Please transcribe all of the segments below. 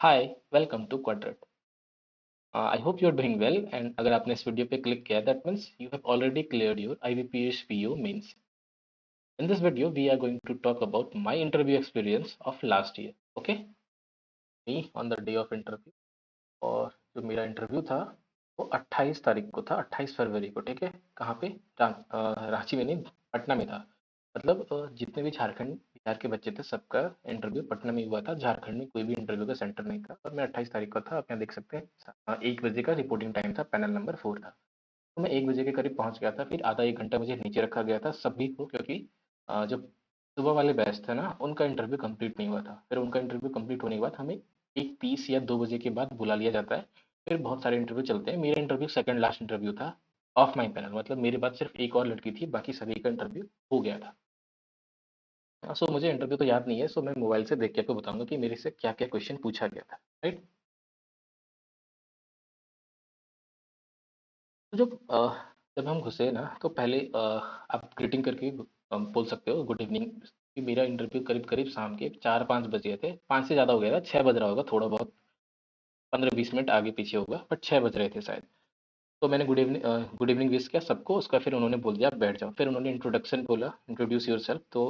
Hi, welcome to Quadrate. I hope you are doing well and अगर आपने इस video पे क्लिक किया that means you have already cleared your IBPS PO mains. In this video we are going to talk about my interview experience of last year. Okay, me on the day of interview. और जो मेरा interview था वो 28 तारीख को था, 28 फरवरी को। ठीक है, कहाँ पे? रांची में नहीं, पटना में था। मतलब जितने भी झारखंड बिहार के बच्चे थे सबका इंटरव्यू पटना में हुआ था। झारखंड में कोई भी इंटरव्यू का सेंटर नहीं था और मैं 28 तारीख को था। आप यहाँ देख सकते हैं 1 बजे का रिपोर्टिंग टाइम था, पैनल नंबर 4 था। तो मैं 1 बजे के करीब पहुंच गया था। फिर आधा 1 घंटा मुझे नीचे रखा गया था सभी को, क्योंकि जो सुबह वाले बैच थे ना उनका इंटरव्यू कंप्लीट नहीं हुआ था। फिर उनका इंटरव्यू कंप्लीट होने के बाद हमें 1:30 या 2 बजे के बाद बुला लिया जाता है। फिर बहुत सारे इंटरव्यू चलते हैं। मेरा इंटरव्यू सेकंड लास्ट इंटरव्यू था ऑफ माई पैनल, मतलब मेरे बाद सिर्फ एक और लड़की थी, बाकी सभी का इंटरव्यू हो गया था। सो मुझे इंटरव्यू तो याद नहीं है, सो मैं मोबाइल से देख के आपको बताऊंगा कि मेरे से क्या क्या क्वेश्चन पूछा गया था। राइट। तो जब हम घुसे ना तो पहले आप ग्रीटिंग करके बोल सकते हो गुड इवनिंग। कि मेरा इंटरव्यू करीब करीब शाम के 4-5 बज गए थे, 5 से ज़्यादा हो गया था, 6 बज रहा होगा, थोड़ा बहुत 15-20 मिनट आगे पीछे होगा, बट 6 बज रहे थे शायद। तो मैंने गुड इवनिंग विश किया सबको, उसका फिर उन्होंने बोल दिया आप बैठ जाओ। फिर उन्होंने इंट्रोडक्शन बोला, इंट्रोड्यूस योरसेल्फ। तो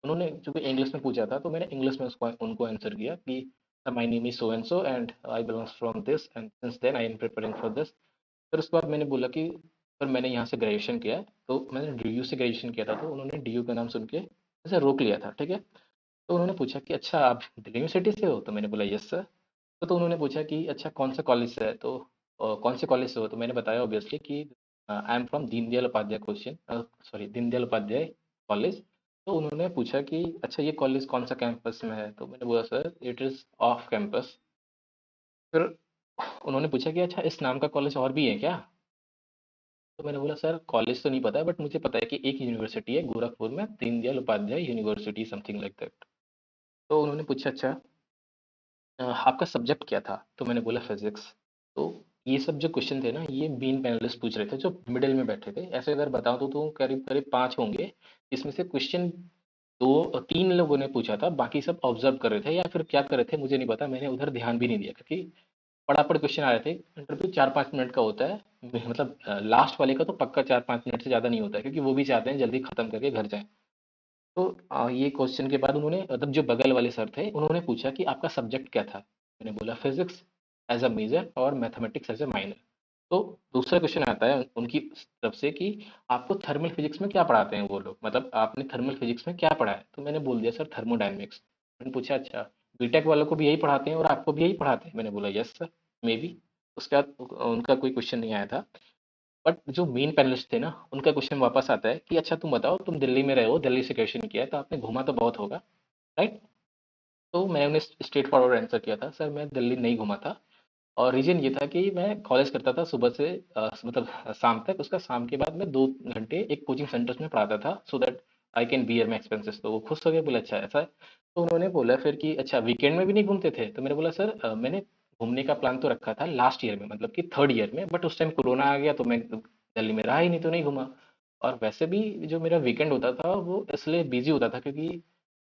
उन्होंने चूंकि इंग्लिश में पूछा था तो मैंने इंग्लिश में उसको उनको आंसर किया कि my name is so and so and I belongs from this and since then I am preparing for this. फिर उसके बाद मैंने बोला कि सर मैंने यहाँ से ग्रेजुएशन किया है, तो मैंने DU से ग्रेजुएशन किया था। तो उन्होंने DU का नाम सुन के ऐसे रोक लिया था। ठीक है। तो उन्होंने पूछा कि अच्छा आप दिल्ली यूनिवर्सिटी से हो? तो मैंने बोला यस सर। तो उन्होंने पूछा कि अच्छा कौन से कॉलेज से है? तो कौन से कॉलेज से हो? तो मैंने बताया ऑब्वियसली कि I am from Deendayal Upadhyay Deendayal Upadhyay college. तो उन्होंने पूछा कि अच्छा ये कॉलेज कौन सा कैंपस में है? तो मैंने बोला sir it is off campus. फिर उन्होंने पूछा कि अच्छा इस नाम का कॉलेज और भी है क्या? तो मैंने बोला सर कॉलेज तो नहीं पता है, बट मुझे पता है कि एक यूनिवर्सिटी है गोरखपुर में, Deendayal Upadhyay university, something like that. तो उन्होंने पूछा अच्छा आपका सब्जेक्ट क्या था? तो मैंने बोला फिजिक्स। तो ये सब जो क्वेश्चन थे ना ये बीन पैनलिस्ट पूछ रहे थे जो मिडिल में बैठे थे। ऐसे अगर बताऊं तो करीब करीब 5 होंगे। इसमें से क्वेश्चन दो 3 लोगों ने पूछा था, बाकी सब ऑब्जर्व कर रहे थे या फिर क्या कर रहे थे मुझे नहीं पता। मैंने उधर ध्यान भी नहीं दिया क्योंकि पड़ापड़ क्वेश्चन आ रहे थे। इंटरव्यू 4-5 मिनट का होता है, मतलब लास्ट वाले का तो पक्का 4-5 मिनट से ज़्यादा नहीं होता है, क्योंकि वो भी चाहते हैं जल्दी खत्म करके घर जाएं। तो ये क्वेश्चन के बाद उन्होंने, मतलब जो बगल वाले सर थे, उन्होंने पूछा कि आपका सब्जेक्ट क्या था? मैंने बोला फिजिक्स एज अ मेजर और मैथमेटिक्स एज अ माइनर। तो दूसरा क्वेश्चन आता है उनकी तरफ से कि आपको थर्मल फिजिक्स में क्या पढ़ाते हैं वो लोग, मतलब आपने थर्मल फिजिक्स में क्या पढ़ा है? तो मैंने बोल दिया सर थर्मोडायनेमिक्स। मैंने पूछा अच्छा बीटेक वालों को भी यही पढ़ाते हैं और आपको भी यही पढ़ाते हैं? मैंने बोला यस सर, मे बी। उसके बाद उनका कोई क्वेश्चन नहीं आया था। बट जो मेन पैनलिस्ट थे ना उनका क्वेश्चन वापस आता है कि अच्छा तुम बताओ, तुम दिल्ली में रहे हो, दिल्ली से क्वेश्चन किया है तो आपने घूमा तो बहुत होगा, राइट? तो मैंने उन्हें स्ट्रेट फॉरवर्ड आंसर किया था सर मैं दिल्ली नहीं घूमा था। और रीजन ये था कि मैं कॉलेज करता था सुबह से मतलब शाम तक। उसका शाम के बाद मैं 2 घंटे एक कोचिंग सेंटर्स में पढ़ाता था so that I can bear my expenses. तो वो खुश हो गए, बोले अच्छा ऐसा है। तो उन्होंने बोला फिर कि अच्छा वीकेंड में भी नहीं घूमते थे? तो मैंने बोला सर मैंने घूमने का प्लान तो रखा था लास्ट ईयर में, मतलब कि थर्ड ईयर में, बट उस टाइम कोरोना आ गया तो मैं दिल्ली में रहा ही नहीं, तो नहीं घूमा। और वैसे भी जो मेरा वीकेंड होता था वो इसलिए बिजी होता था क्योंकि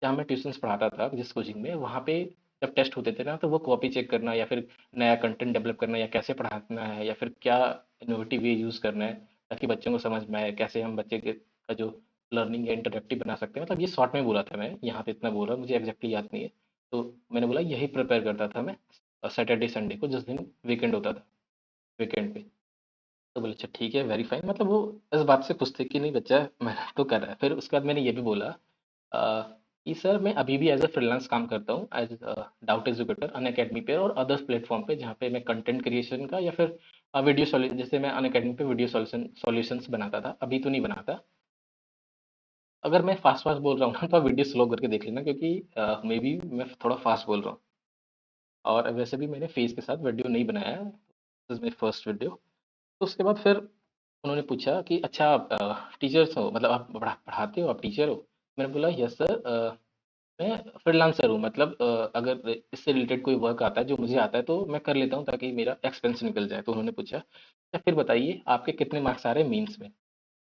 जहाँ मैं ट्यूशन्स पढ़ाता था जिस कोचिंग में, वहाँ पे जब टेस्ट होते थे ना तो वो कॉपी चेक करना या फिर नया कंटेंट डेवलप करना या कैसे पढ़ाना है या फिर क्या इनोवेटिव वे यूज़ करना है ताकि बच्चों को समझ में आए, कैसे हम बच्चे के का जो लर्निंग है इंटरेक्टिव बना सकते हैं। मतलब ये शॉर्ट में बोला था मैं, यहाँ पे इतना बोला मुझे एग्जैक्टली याद नहीं है। तो मैंने बोला यही प्रिपेयर करता था मैं सैटरडे संडे को, जिस दिन वीकेंड होता था, वीकेंड पे। तो बोले अच्छा ठीक है वेरी फाइन, मतलब वो इस बात से खुश थे कि नहीं बच्चा मेहनत तो कर रहा है। फिर उसके बाद मैंने ये भी बोला अ, कि सर मैं अभी भी एज अ फ्रीलांस काम करता हूँ एज डाउट एजुकेटर अन अकेडमी पे और अदर्स प्लेटफॉर्म पे, जहाँ पे मैं कंटेंट क्रिएशन का या फिर वीडियो सॉल्यूशन, जैसे मैं अन अकेडमी पे वीडियो सॉल्यूशंस बनाता था, अभी तो नहीं बनाता। अगर मैं फास्ट फास्ट बोल रहा हूँ ना तो आप वीडियो स्लो करके देख लेना, क्योंकि मे बी मैं थोड़ा फास्ट बोल रहा हूँ। और वैसे भी मैंने फेस के साथ वीडियो नहीं बनाया है, this is my first video. तो उसके बाद फिर उन्होंने पूछा कि अच्छा आप टीचर्स हो, मतलब आप पढ़ाते हो, आप टीचर हो? मैंने बोला यस सर, मैं फ्रीलांसर हूँ, मतलब अगर इससे रिलेटेड कोई वर्क आता है जो मुझे आता है तो मैं कर लेता हूँ ताकि मेरा एक्सपेंस निकल जाए। तो उन्होंने पूछा "अच्छा, फिर बताइए आपके कितने मार्क्स आ रहे हैं मीन्स में"।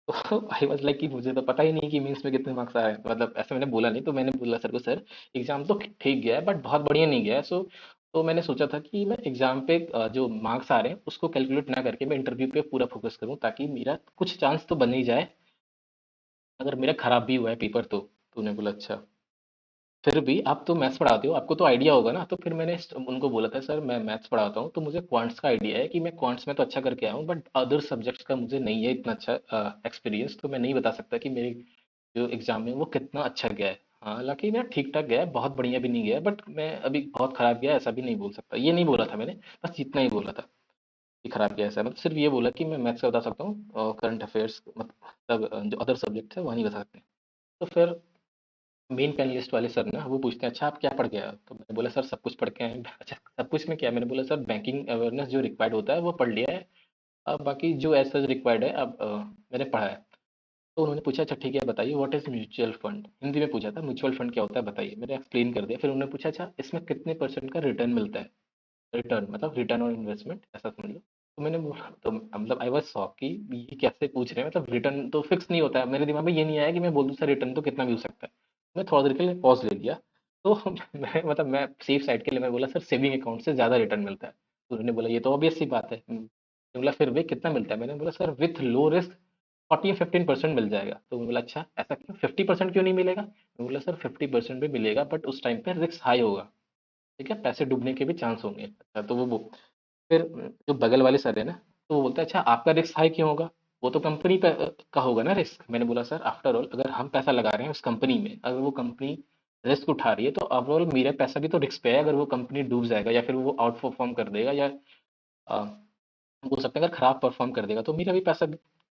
तो आई वाज लाइक कि मुझे तो पता ही नहीं कि मीन्स में कितने मार्क्स आ रहे हैं, मतलब ऐसे मैंने बोला नहीं। तो मैंने बोला सर को सर एग्जाम तो ठीक गया है बट बहुत बढ़िया नहीं गया है, सो तो मैंने सोचा था कि मैं एग्जाम पे जो मार्क्स आ रहे हैं उसको कैलकुलेट ना करके मैं इंटरव्यू पे पूरा फोकस करूं, ताकि मेरा कुछ चांस तो बन ही जाए, अगर मेरा खराब भी हुआ है पेपर तो उन्होंने बोला अच्छा, फिर भी आप तो मैथ्स पढ़ाते हो, आपको तो आइडिया होगा ना। तो फिर मैंने उनको बोला था सर मैं मैथ्स पढ़ाता हूँ तो मुझे क्वांट्स का आइडिया है, कि मैं क्वांट्स में तो अच्छा करके आया हूँ, बट अदर सब्जेक्ट्स का मुझे नहीं है इतना अच्छा एक्सपीरियंस, तो मैं नहीं बता सकता कि मेरे जो एग्जाम में वो कितना अच्छा गया है। हाँ, हालांकि मेरा ठीक ठाक गया है, बहुत बढ़िया भी नहीं गया है, बट मैं अभी बहुत खराब गया है, ऐसा भी नहीं बोल सकता, ये नहीं बोला था मैंने, बस इतना ही बोला था कि खराब गया है ऐसा, मतलब सिर्फ ये बोला कि मैं मैथ्स का बता सकता हूँ और करंट अफेयर्स मतलब जो अदर सब्जेक्ट है वह नहीं बता सकते। तो फिर मेन पैनलिस्ट वाले सर ना वो पूछते हैं अच्छा आप क्या पढ़ के आए हो? तो मैंने बोला सर सब कुछ पढ़ के आए हैं। अच्छा सब कुछ में क्या? मैंने बोला सर बैंकिंग अवेयरनेस जो रिक्वायर्ड होता है वो पढ़ लिया है, अब बाकी जो एज सच रिक्वायर्ड है अब मैंने पढ़ा है। तो उन्होंने पूछा अच्छा ठीक है बताइए what is mutual fund, Hindi में पूछा था म्यूचुअल फंड क्या होता है बताइए, मैंने एक्सप्लेन कर दिया। फिर उन्होंने पूछा अच्छा इसमें कितने परसेंट का रिटर्न मिलता है, रिटर्न मतलब रिटर्न ऑन इन्वेस्टमेंट ऐसा समझ लो। तो मैंने बोला तो मतलब आई वाज शॉक कि ये कैसे पूछ रहे हैं, मतलब रिटर्न तो फिक्स नहीं होता है, मेरे दिमाग में ये नहीं आया कि मैं बोल दूं सर रिटर्न तो कितना भी हो सकता है। मैं थोड़ा देर के लिए पॉज ले लिया। तो मैं मतलब मैं सेफ साइड के लिए मैं बोला सर सेविंग अकाउंट से ज़्यादा रिटर्न मिलता है। तो उन्होंने बोला ये तो ऑब्वियस सी बात है। मैंने बोला फिर भी कितना मिलता है? मैंने बोला सर विथ लो रिस्क 14-15% मिल जाएगा। तो उन्होंने बोला अच्छा ऐसा क्यों, 50% क्यों नहीं मिलेगा? मैं बोला सर 50% भी मिलेगा बट उस टाइम पे रिस्क हाई होगा, ठीक है, पैसे डूबने के भी चांस होंगे। अच्छा तो वो फिर जो बगल वाले सर है ना, तो वो बोलता है अच्छा आपका रिस्क हाई क्यों होगा, वो तो कंपनी का होगा ना रिस्क। मैंने बोला सर आफ्टर ऑल अगर हम पैसा लगा रहे हैं उस कंपनी में, अगर वो कंपनी रिस्क उठा रही है तो ओवरऑल मेरा पैसा भी तो रिस्क पे है। अगर वो कंपनी डूब जाएगा या फिर वो आउट परफॉर्म कर देगा या अ, बोल सकते हैं अगर खराब परफॉर्म कर देगा तो मेरा भी पैसा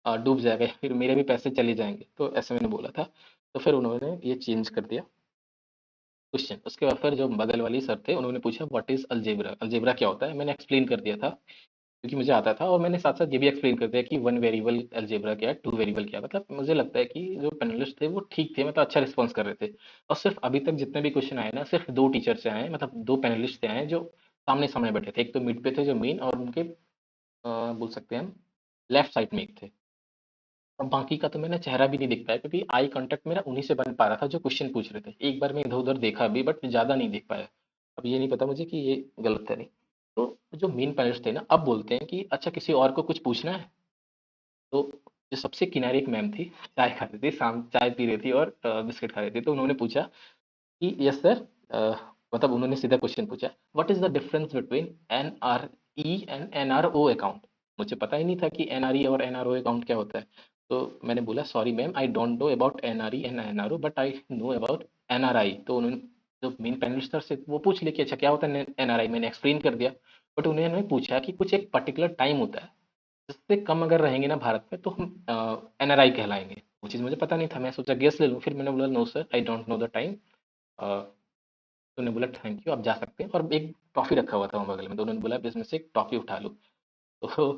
डूब जाएगा या फिर मेरे भी पैसे चले जाएंगे, तो ऐसे मैंने बोला था। तो फिर उन्होंने ये चेंज कर दिया क्वेश्चन। उसके बाद फिर जो बगल वाली सर थे उन्होंने पूछा व्हाट इज अलजेब्रा, अलजेब्रा क्या होता है? मैंने एक्सप्लेन कर दिया था क्योंकि मुझे आता था, और मैंने साथ साथ ये भी एक्सप्लेन कर दिया कि वन वेरिएबल अलजेब्रा क्या है, टू वेरिएबल क्या है। मतलब मुझे लगता है कि जो पैनलिस्ट थे वो ठीक थे, मतलब अच्छा रिस्पॉन्स कर रहे थे। और सिर्फ अभी तक जितने भी क्वेश्चन आए ना सिर्फ दो टीचर से आए हैं, मतलब दो पैनलिस्ट से आए हैं जो सामने सामने बैठे थे, एक तो मिड पे थे जो मेन, और उनके बोल सकते हैं हम लेफ्ट साइड में एक थे। और बाकी का तो मैंने चेहरा भी नहीं दिख पाया क्योंकि आई कांटेक्ट मेरा उन्हीं से बन पा रहा था जो क्वेश्चन पूछ रहे थे। एक बार मैं इधर उधर देखा भी बट ज़्यादा नहीं देख पाया। अब ये नहीं पता मुझे कि ये गलत है नहीं। तो जो मेन पैनलिस्ट थे ना अब बोलते हैं कि अच्छा किसी और को कुछ पूछना है। तो जो सबसे किनारे एक मैम थी, चाय खा रही थी, शाम चाय पी रही थी और बिस्किट खा रही थी, तो उन्होंने पूछा कि यस सर, मतलब उन्होंने सीधा क्वेश्चन पूछा what is the difference between N R E and N R O account. मुझे पता ही नहीं था कि एन आर ई और एन आर ओ अकाउंट क्या होता है। तो मैंने बोला sorry ma'am I don't know about N R E and N R O but I know about N R I. तो उन्होंने जो मेन पैनलिस्ट था से वो पूछ लिया कि अच्छा क्या होता है एन आर आई, मैंने एक्सप्लेन कर दिया। बट उन्होंने पूछा कि कुछ एक पर्टिकुलर टाइम होता है जिससे कम अगर रहेंगे ना भारत में तो हम एन आर आई कहलाएंगे। वो चीज़ मुझे पता नहीं था, मैं सोचा गेस ले लूँ, फिर मैंने बोला no sir I don't know the time. तो उन्होंने बोला थैंक यू आप जा सकते हैं, और एक टॉफ़ी रखा हुआ था वहाँ बगल में, तो उन्होंने बोला अब इसमें से एक टॉफ़ी उठा लो। तो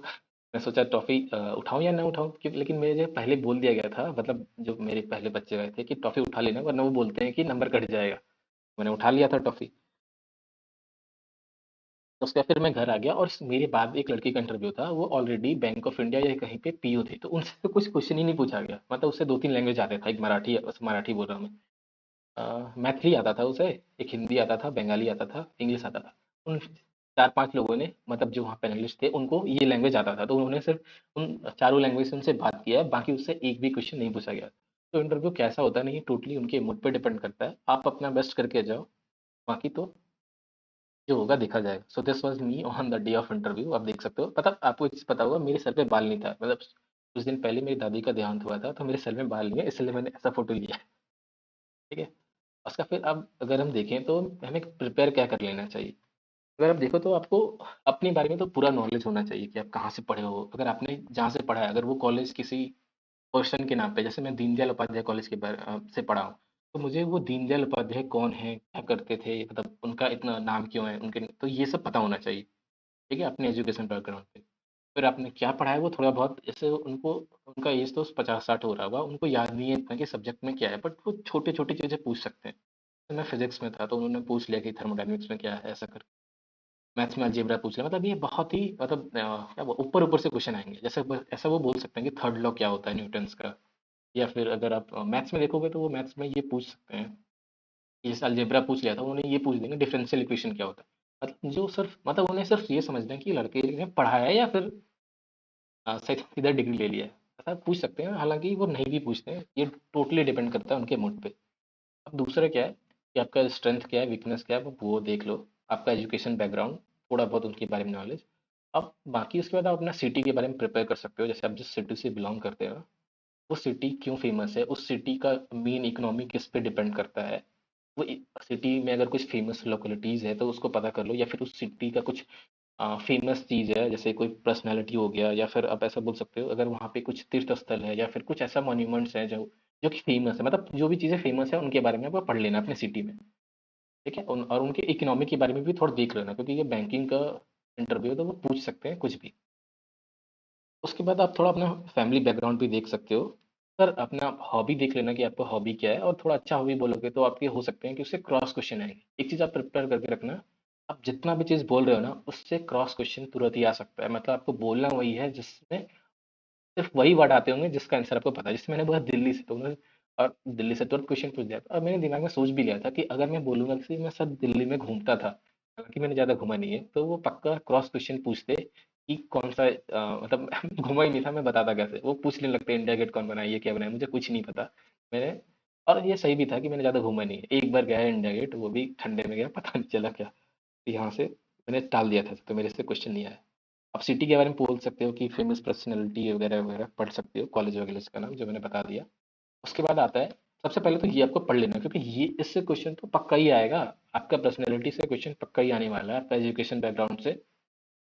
मैं सोचा टॉफ़ी उठाऊँ या ना उठाऊँ, लेकिन मुझे पहले बोल दिया गया था, मतलब जो मेरे पहले बच्चे गए थे कि टॉफ़ी उठा लेना वरना वो बोलते हैं कि नंबर कट जाएगा। मैंने उठा लिया था टॉफ़ी। तो उसके बाद फिर मैं घर आ गया, और मेरे बाद एक लड़की का इंटरव्यू था, वो ऑलरेडी बैंक ऑफ इंडिया या कहीं पे पीओ थी, तो उनसे तो कुछ क्वेश्चन ही नहीं पूछा गया। मतलब उससे दो तीन लैंग्वेज आते था, एक मराठी, मराठी बोल रहा हूँ मैं, मैथिली आता था उसे, एक हिंदी आता था, बंगाली आता था, इंग्लिश आता था। उन 4-5 लोगों ने, मतलब जो वहाँ पैनलिस्ट थे उनको ये लैंग्वेज आता था, तो उन्होंने सिर्फ उन चारों लैंग्वेज से उनसे बात किया है, बाकी उससे एक भी क्वेश्चन नहीं पूछा गया। तो इंटरव्यू कैसा होता नहीं टोटली उनके मूड पे डिपेंड करता है, आप अपना बेस्ट करके जाओ, बाकी तो जो होगा देखा जाएगा। So this was me on the day of interview. आप देख सकते हो, पता आपको एक चीज़ पता होगा मेरे सर पे बाल नहीं था, मतलब कुछ दिन पहले मेरी दादी का देहांत हुआ था तो मेरे सर में बाल नहीं है, इसलिए मैंने ऐसा फोटो लिया है, ठीक है। उसका फिर अब अगर हम देखें तो हमें प्रिपेयर क्या कर लेना चाहिए। अगर आप देखो तो आपको अपने बारे में तो पूरा नॉलेज होना चाहिए कि आप कहाँ से पढ़े हो, अगर आपने जहाँ से पढ़ा है अगर वो कॉलेज किसी पर्सन के नाम पे, जैसे मैं दीनदयाल उपाध्याय कॉलेज से पढ़ा हूँ, तो मुझे वो दीनदयाल उपाध्याय कौन है, क्या करते थे, मतलब उनका इतना नाम क्यों है उनके, तो ये सब पता होना चाहिए, ठीक है, अपने एजुकेशन बैकग्राउंड पे। फिर आपने क्या पढ़ा है वो थोड़ा बहुत, जैसे उनको, उनका एज तो 50-60 हो रहा होगा, उनको याद नहीं है इतना कि सब्जेक्ट में क्या है, बट वो छोटी छोटी चीज़ें पूछ सकते हैं। तो मैं फिजिक्स में था तो उन्होंने पूछ लिया कि थर्मोडायनेमिक्स में क्या है, ऐसा कर। मैथ्स में अलजेब्रा पूछ लिया, मतलब ये बहुत ही मतलब क्या ऊपर ऊपर से क्वेश्चन आएंगे, जैसे ऐसा वो बोल सकते हैं कि थर्ड लॉ क्या होता है न्यूटन्स का। या फिर अगर आप मैथ्स में देखोगे तो वो मैथ्स में ये पूछ सकते हैं, ये अलजेब्रा पूछ लिया था उन्होंने, ये पूछ देंगे डिफरेंशियल इक्वेशन क्या होता है। मतलब जो सिर्फ मतलब उन्हें सिर्फ ये समझना है कि लड़के ने पढ़ा है या फिर सीधा डिग्री ले लिया है। ऐसा पूछ सकते हैं, हालांकि वो नहीं भी पूछते हैं, ये टोटली डिपेंड करता है उनके मूड पे। अब दूसरा क्या है कि आपका स्ट्रेंथ क्या है, वीकनेस क्या है, वो देख लो। आपका एजुकेशन बैकग्राउंड, थोड़ा बहुत उनके बारे में नॉलेज। अब बाकी उसके बाद आप अपना सिटी के बारे में प्रिपेयर कर सकते हो, जैसे आप जिस सिटी से बिलोंग करते हो, वो सिटी क्यों फेमस है, उस सिटी का मेन इकोनॉमी किस पे डिपेंड करता है। वो सिटी में अगर कुछ फेमस लोकेलिटीज है तो उसको पता कर लो, या फिर उस सिटी का कुछ फेमस चीज है, जैसे कोई पर्सनालिटी हो गया, या फिर आप ऐसा बोल सकते हो अगर वहाँ पे कुछ तीर्थ स्थल है या फिर कुछ ऐसा मॉन्यूमेंट्स है जो जो कि फेमस है, मतलब जो भी चीजें फेमस है उनके बारे में आपको पढ़ लेना अपने सिटी में। ठीक है, और उनके इकोनॉमी के बारे में भी थोड़ा देख लेना, क्योंकि ये बैंकिंग का इंटरव्यू है तो वो पूछ सकते हैं कुछ भी। उसके बाद आप थोड़ा अपना फैमिली बैकग्राउंड भी देख सकते हो। पर अपना हॉबी देख लेना कि आपका हॉबी क्या है, और थोड़ा अच्छा हॉबी बोलोगे तो आपके हो सकते हैं कि उससे क्रॉस क्वेश्चन आएंगे। एक चीज़ आप प्रिपेयर करके रखना, आप जितना भी चीज़ बोल रहे हो ना उससे क्रॉस क्वेश्चन तुरंत ही आ सकता है। मतलब आपको बोलना वही है जिसमें सिर्फ वही वर्ड आते होंगे जिसका आंसर आपको पता है। जैसे मैंने बोला दिल्ली से, तो उन्होंने और दिल्ली से तुरंत क्वेश्चन पूछ दिया था, और मैंने दिमाग में सोच भी लिया था कि अगर मैं बोलूंगा कि मैं सर दिल्ली में घूमता था, हालांकि मैंने ज्यादा घूमा नहीं है, तो वो पक्का क्रॉस क्वेश्चन पूछते कि कौन सा मतलब घूमा ही नहीं था, मैं बताता कैसे। वो पूछने लगते इंडिया गेट कौन बनाया, ये क्या बनाया, मुझे कुछ नहीं पता। मैंने और ये सही भी था कि मैंने ज्यादा घूमा नहीं है, एक बार गया है इंडिया गेट, वो भी ठंडे में गया, पता नहीं चला क्या। तो यहाँ से मैंने टाल दिया था, तो मेरे से क्वेश्चन नहीं आया। आप सिटी के बारे में बोल सकते हो कि फेमस पर्सनैलिटी वगैरह वगैरह पढ़ सकते हो, कॉलेज वगैरह का नाम जो मैंने बता दिया। उसके बाद आता है, सबसे पहले तो ये आपको पढ़ लेना, क्योंकि ये इससे क्वेश्चन तो पक्का ही आएगा। आपका पर्सनैलिटी से क्वेश्चन पक्का ही आने वाला है, आपका एजुकेशन बैकग्राउंड से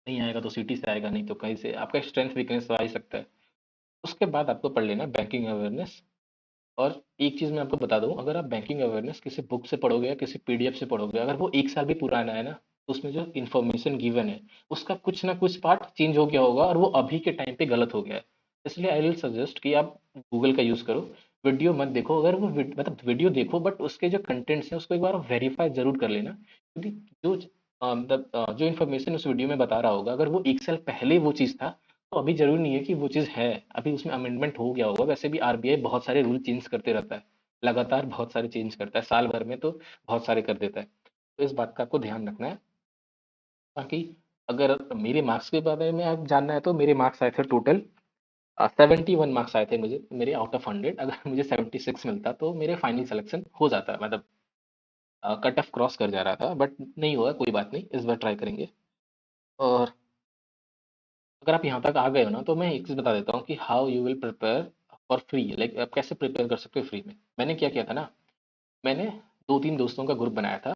नहीं आएगा तो सिटी से आएगा, नहीं तो कहीं से आपका स्ट्रेंथ वीकनेस तो आ ही सकता है। उसके बाद आपको पढ़ लेना बैंकिंग अवेयरनेस। और एक चीज़ मैं आपको बता दूं, अगर आप बैंकिंग अवेयरनेस किसी बुक से पढ़ोगे या किसी पीडीएफ से पढ़ोगे, अगर वो एक साल भी पुराना है ना, तो उसमें जो इन्फॉर्मेशन गिवन है उसका कुछ ना कुछ पार्ट चेंज हो गया होगा, और वो अभी के टाइम पे गलत हो गया है। इसलिए आई विल सजेस्ट कि आप गूगल का यूज़ करो। वीडियो मत देखो, अगर वो मतलब वीडियो देखो बट उसके जो कंटेंट्स हैं उसको एक बार वेरीफाई जरूर कर लेना, क्योंकि जो मतलब जो इन्फॉर्मेशन उस वीडियो में बता रहा होगा, अगर वो एक साल पहले वो चीज़ था, तो अभी जरूरी नहीं है कि वो चीज़ है। अभी उसमें अमेंडमेंट हो गया होगा, वैसे भी आरबीआई बहुत सारे रूल चेंज करते रहता है, लगातार बहुत सारे चेंज करता है, साल भर में तो बहुत सारे कर देता है। तो इस बात का आपको ध्यान रखना है। बाकी अगर मेरे मार्क्स के बारे में आप जानना है, तो मेरे मार्क्स आए थे टोटल 71 मार्क्स आए थे मुझे, मेरे आउट ऑफ 100। अगर मुझे 76 मिलता तो मेरे फाइनल सिलेक्शन हो जाता, मतलब कट ऑफ क्रॉस कर जा रहा था, बट नहीं हुआ, कोई बात नहीं, इस बार ट्राई करेंगे। और अगर आप यहाँ तक आ गए हो ना, तो मैं एक चीज़ बता देता हूँ कि how you will prepare for free, like आप कैसे प्रिपेयर कर सकते हो फ्री में। मैंने क्या किया था ना, मैंने दो तीन दोस्तों का ग्रुप बनाया था,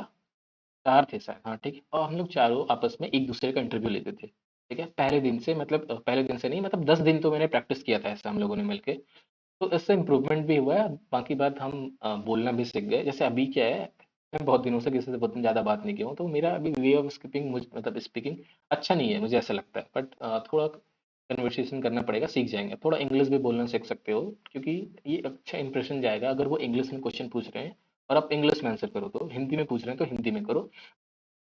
चार थे शायद, हाँ ठीक है, और हम लोग चारों आपस में एक दूसरे का इंटरव्यू लेते थे। ठीक है, पहले दिन से, मतलब पहले दिन से नहीं, मतलब 10 दिन तो मैंने प्रैक्टिस किया था ऐसा हम लोगों ने मिलके। तो इससे इम्प्रूवमेंट भी हुआ है, बाकी बात हम बोलना भी सीख गए। जैसे अभी क्या है, मैं बहुत दिनों से किसी से बहुत ज़्यादा बात नहीं किया हूँ, तो मेरा अभी वे ऑफ स्पीकिंग मतलब स्पीकिंग अच्छा नहीं है, मुझे ऐसा लगता है। बट थोड़ा कन्वर्सेशन करना पड़ेगा, सीख जाएंगे। थोड़ा इंग्लिश भी बोलना सीख सकते हो, क्योंकि ये अच्छा इंप्रेशन जाएगा अगर वो इंग्लिश में क्वेश्चन पूछ रहे हैं और आप इंग्लिश में आंसर करो, तो हिंदी में पूछ रहे हैं तो हिंदी में करो।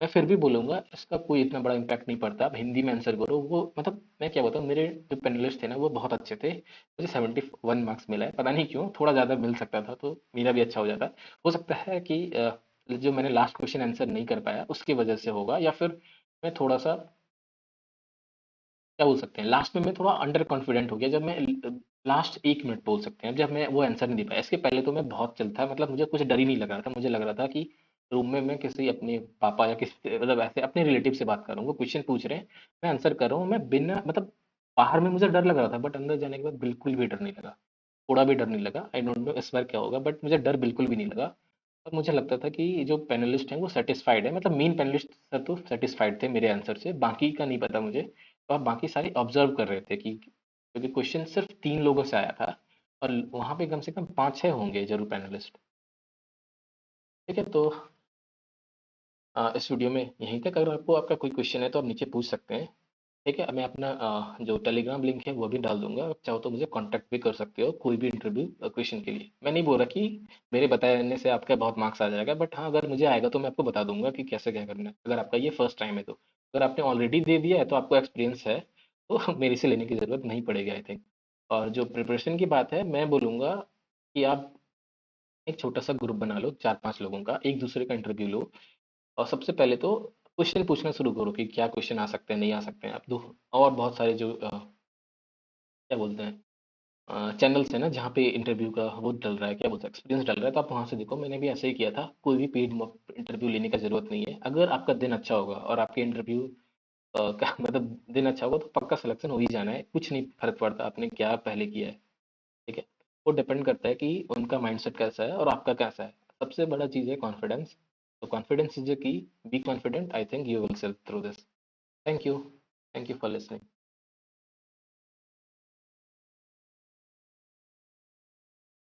मैं फिर भी बोलूंगा इसका कोई इतना बड़ा इम्पैक्ट नहीं पड़ता, आप हिंदी में आंसर करो। वो मतलब मैं क्या बताऊँ, मेरे जो पैनलिस्ट थे ना वो बहुत अच्छे थे, मुझे 71 मार्क्स मिला है, पता नहीं क्यों, थोड़ा ज़्यादा मिल सकता था तो मेरा भी अच्छा हो जाता। हो सकता है कि जो मैंने लास्ट क्वेश्चन आंसर नहीं कर पाया उसकी वजह से होगा, या फिर मैं थोड़ा सा क्या बोल सकते हैं, लास्ट में मैं थोड़ा अंडर कॉन्फिडेंट हो गया, जब मैं लास्ट 1 मिनट बोल सकते हैं जब मैं वो आंसर नहीं दे पाया। इसके पहले तो मैं बहुत चल था, मतलब मुझे कुछ डर ही नहीं लग रहा था, मुझे लग रहा था कि रूम में मैं किसी अपने पापा या किसी मतलब ऐसे अपने रिलेटिव से बात कर रहा हूँ, वो क्वेश्चन पूछ रहे हैं, मैं आंसर कर रहा हूँ, मैं बिना मतलब बाहर में मुझे डर लग रहा था, बट अंदर जाने के बाद बिल्कुल भी डर नहीं लगा, थोड़ा भी डर नहीं लगा। आई डोंट नो इस बार क्या होगा, बट मुझे डर बिल्कुल भी नहीं लगा। और मुझे लगता था कि जो पैनलिस्ट हैं वो सेटिस्फाइड है, मतलब मेन पैनलिस्ट सर तो सेटिस्फाइड थे मेरे आंसर से, बाकी का नहीं पता मुझे। तो आप बाकी सारे ऑब्जर्व कर रहे थे कि क्योंकि क्वेश्चन सिर्फ 3 लोगों से आया था, और वहां पे कम से कम 5-6 होंगे जरूर पैनलिस्ट। ठीक है, तो इस वीडियो में यहीं तक। अगर आपको आपका कोई क्वेश्चन है तो आप नीचे पूछ सकते हैं। ठीक है, मैं अपना जो टेलीग्राम लिंक है वो भी डाल दूंगा, आप चाहो तो मुझे कांटेक्ट भी कर सकते हो कोई भी इंटरव्यू क्वेश्चन के लिए। मैं नहीं बोल रहा कि मेरे बताने से आपका बहुत मार्क्स आ जाएगा, बट हाँ अगर मुझे आएगा तो मैं आपको बता दूंगा कि कैसे क्या करना है, अगर आपका ये फर्स्ट टाइम है तो। अगर आपने ऑलरेडी दे दिया है तो आपको एक्सपीरियंस है, तो मेरे से लेने की ज़रूरत नहीं पड़ेगी आई थिंक। और जो प्रिपरेशन की बात है, मैं बोलूँगा कि आप एक छोटा सा ग्रुप बना लो 4-5 लोगों का, एक दूसरे का इंटरव्यू लो। और सबसे पहले तो क्वेश्चन पूछना शुरू करो कि क्या क्वेश्चन आ सकते हैं, नहीं आ सकते हैं। अब दो और बहुत सारे जो क्या बोलते हैं चैनल्स है ना, जहाँ पे इंटरव्यू का वो डल रहा है, क्या बोलते हैं, एक्सपीरियंस डल रहा है, तो आप वहाँ से देखो। मैंने भी ऐसे ही किया था। कोई भी पेड इंटरव्यू लेने का जरूरत नहीं है। अगर आपका दिन अच्छा होगा और आपके इंटरव्यू का मतलब दिन अच्छा होगा, तो पक्का सिलेक्शन हो ही जाना है। कुछ नहीं फर्क पड़ता आपने क्या पहले किया है। ठीक है। वो डिपेंड करता है कि उनका माइंडसेट कैसा है और आपका कैसा है। सबसे बड़ा चीज़ है कॉन्फिडेंस। तो confidence is the key. Be confident, I think you will sail through this. Thank you. Thank you for listening.